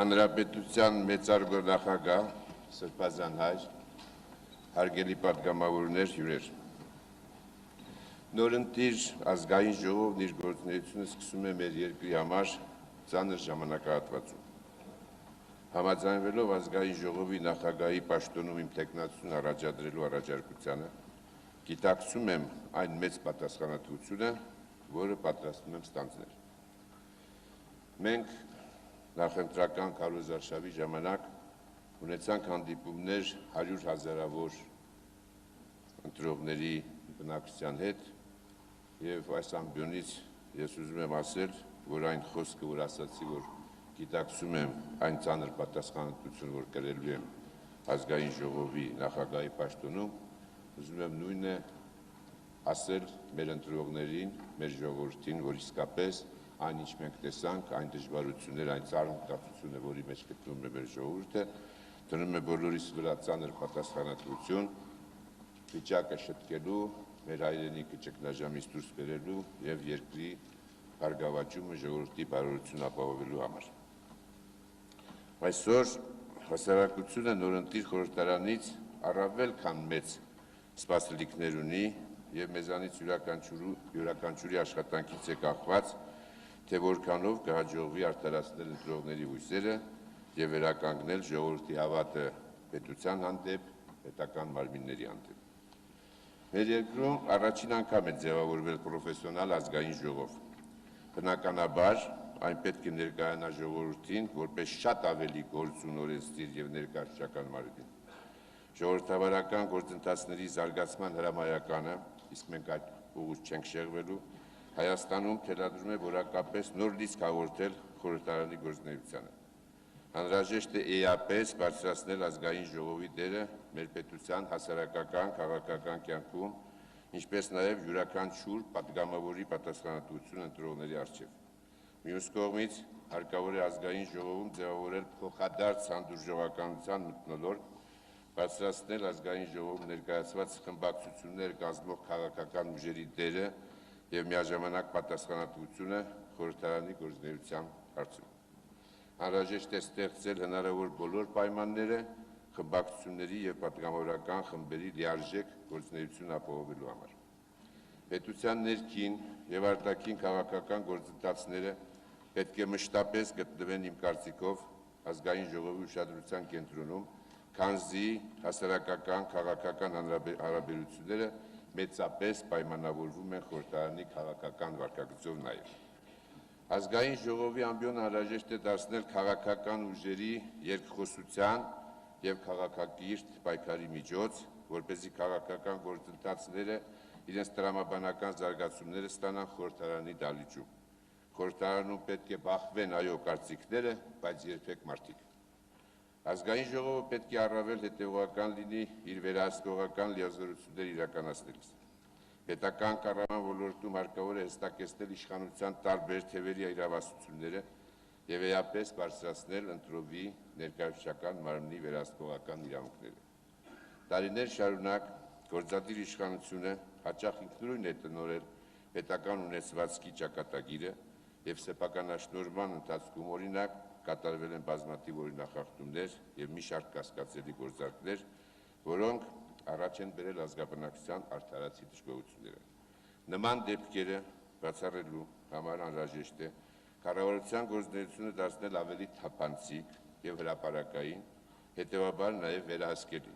Հանրապետության մեծարգո նախագահ, Սրբազան հայր, հարգելի պատգամավորներ, հյուրեր։ Նորընտիր ազգային ժողովն իր գործունեությունը սկսում է մեր երկրի համար ծանր ժամանակահատվածում։ Համաձայնվելով ազգային ժողովի նախագահի պաշտոնում իմ թեկնածությունը առաջադրելու առաջարկությանը, գիտակցում եմ այն մեծ պատասխանատվությունը, որը պատրաստվում եմ ստանձնել։ Մենք նախընտրական քարոզարշավի ժամանակ ունեցանք հանդիպումներ 100 հազարավոր ընտրողների բնակչության հետ եւ այս ամբիոնից ես ուզում եմ ասել, որ այն խոսքը, որ ասացի, որ գիտակցում եմ այն ծանր պատասխանատվությունը, որ կրելու եմ ազգային ժողովի նախագահի պաշտոնում, ուզում եմ նույնը ասել մեր ընտրողներին, մեր ժողովրդին, որ իսկապես այն ինչ մենք տեսանք, այն դժվարությունները, այն ծառնկացությունը, որի մեջ գտնվում է մեր ժողովուրդը, դնում է բոլորիս վրա ծանր պատասխանատվություն, վիճակը շտկելու, մեր հայրենիքը ճգնաժամից դուրս բերելու եւ երկրի բարգավաճումը, ժողովրդի բարօրությունը ապահովելու համար։ Այսօր հասարակությունը նորընտիր խորհրդարանից առավել քան մեծ սպասելիքներ ունի եւ մեզանից յուրաքանչյուրի աշխատանքից է կախված, թե որքանով կհաջողվի արդարացնել ընտրողների հույսերը եւ վերականգնել ժողովրդի հավատը պետության հանդեպ, պետական մարմինների հանդեպ։ Մեր երկրում առաջին անգամ է ձևավորվել պրոֆեսիոնալ ազգային ժողով։ Բնականաբար այն պետք է ներկայանա ժողովրդին որպես շատ ավելի գործուն օրենսդիր եւ ներկայացուցչական մարմին։ Ժողովրդավարական գործընթացների զարգացման հրամայականը, իսկ մենք այդ ուղուց չենք շեղվելու, Հայաստանում թելադրում է որակապես նոր լիցք հաղորդել խորհրդարանի գործունեությանը։ Անհրաժեշտ է էապես բարձրացնել ազգային ժողովի դերը մեր պետության հասարակական, քաղաքական կյանքում, ինչպես նաև յուրաքանչյուր պատգամավորի պատասխանատվությունը ընտրողների առջև։ Մյուս կողմից հարկավոր է ազգային ժողովում ձևավորել փոխադարձ հանդուրժողականության մթնոլորտ, բարձրացնել ազգային ժողովում ներկայացված խմբակցություններ կազմող քաղաքական ուժերի դերը եւ միաժամանակ պատասխանատվությունը խորհրդարանի գործունեության հարցում։ Անհրաժեշտ է ստեղծել հնարավոր բոլոր պայմանները խմբակցությունների եւ պատգամավորական խմբերի լիարժեք գործունեություն ապահովելու համար։ Պետության ներքին եւ արտաքին քաղաքական գործընթացները պետք է մշտապես գտնվեն իմ կարծիքով ազգային ժողովի ուշադրության կենտրոնում, քանզի հասարակական քաղաքական հարաբերությունները մեծապես պայմանավորվում են խորհրդարանի քաղաքական վարքագծով նաեւ։ Ազգային ժողովի ամբիոնը անհրաժեշտ է դարձնել քաղաքական ուժերի երկխոսության եւ քաղաքակիրթ պայքարի միջոց, որպեսզի քաղաքական գործընթացները իրենց տրամաբանական զարգացումները ստանան խորհրդարանի դահլիճում։ Խորհրդարանում պետք է բախվեն այո կարծիքները, բայց երբեք մարդիկ։ Ազգային ժողովը պետք է առավել հետևողական լինի իր վերահսկողական լիազորությունները իրականացնելիս։ Պետական կառավարման ոլորտում հարկավոր է հստակեցնել իշխանության տարբեր թևերի իրավասությունները եւ էապես բարձրացնել ընտրովի ներկայացուցչական մարմնի վերահսկողական իրավունքները։ Տարիներ շարունակ գործադիր իշխանությունը հաճախ ինքնուրույն է տնօրել պետական ունեցվածքի ճակատագիրը եւ սեփականաշնորհման ընթացքում օրինակ կատարվել են բազմաթիվ օրինախախտումներ եւ մի շարք կասկածելի գործարքներ, որոնք առաջ են բերել ազգաբնակչության արդարացի դժգոհությունները։ Նման դեպքերը բացառելու համար անհրաժեշտ է կառավարության գործունեությունը դարձնել ավելի թափանցիկ եւ հրապարակային, հետեւաբար նաեւ վերահսկելի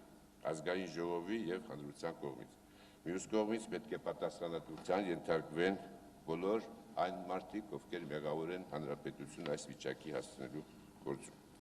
ազգային ժողովի եւ հանրության կողմից։ Մյուս կողմից պետք է պատասխանատվության ենթարկվեն բոլոր այն մարդիկ, ովքեր մեղավոր են հանրապետությունը այս վիճակի հասցնելու գործում։